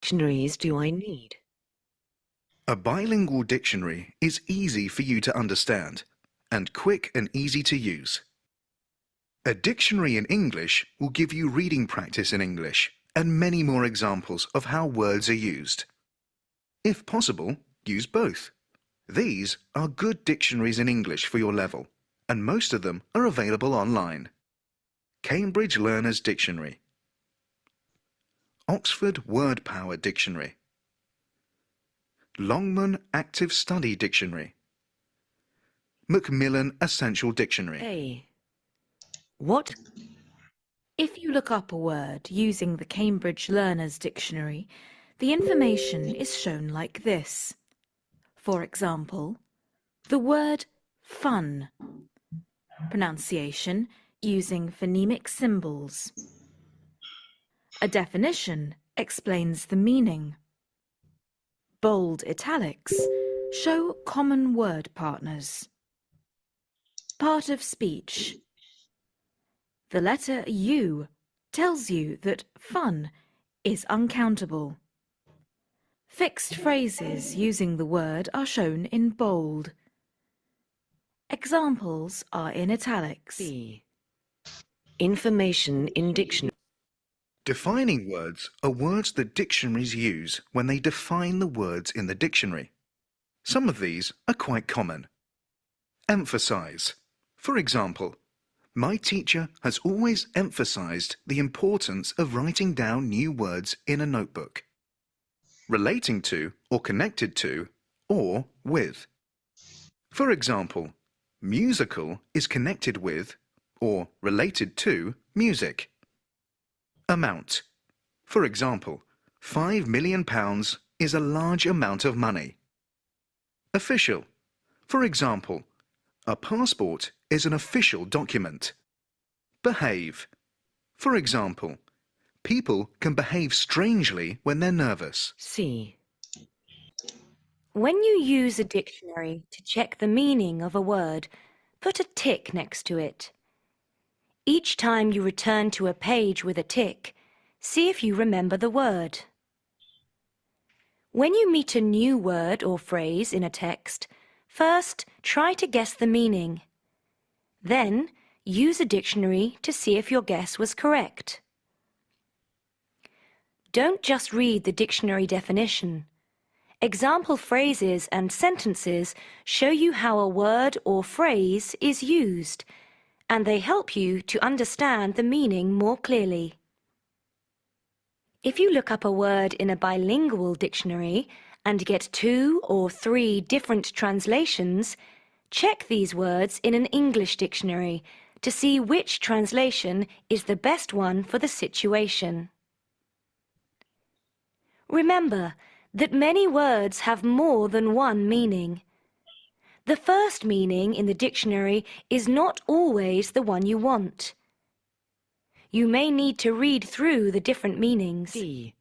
dictionaries do I need? A bilingual dictionary is easy for you to understand and quick and easy to use. A dictionary in English will give you reading practice in English and many more examples of how words are used. If possible, use both. These are good dictionaries in English for your level, and most of them are available online. Cambridge Learners Dictionary, Oxford Word Power Dictionary, Longman Active Study Dictionary, Macmillan Essential Dictionary. A. What? If you look up a word using the Cambridge Learners Dictionary, the information is shown like this. For example, the word fun. Pronunciation using phonemic symbols. A definition explains the meaning. Bold italics show common word partners. Part of speech. The letter U tells you that fun is uncountable. Fixed phrases using the word are shown in bold. Examples are in italics. B. Information in dictionary. Defining words are words that dictionaries use when they define the words in the dictionary. Some of these are quite common. Emphasize. For example, my teacher has always emphasized the importance of writing down new words in a notebook. Relating to or connected to or with. For example, musical is connected with or related to music. Amount. For example, £5 million is a large amount of money. Official. For example, a passport is an official document. Behave. For example, people can behave strangely when they're nervous. C. When you use a dictionary to check the meaning of a word, put a tick next to it. Each time you return to a page with a tick, see if you remember the word. When you meet a new word or phrase in a text, first try to guess the meaning. Then use a dictionary to see if your guess was correct. Don't just read the dictionary definition. Example phrases and sentences show you how a word or phrase is used, and they help you to understand the meaning more clearly. If you look up a word in a bilingual dictionary and get 2 or 3 different translations, check these words in an English dictionary to see which translation is the best one for the situation. Remember that many words have more than one meaning. The first meaning in the dictionary is not always the one you want. You may need to read through the different meanings. D.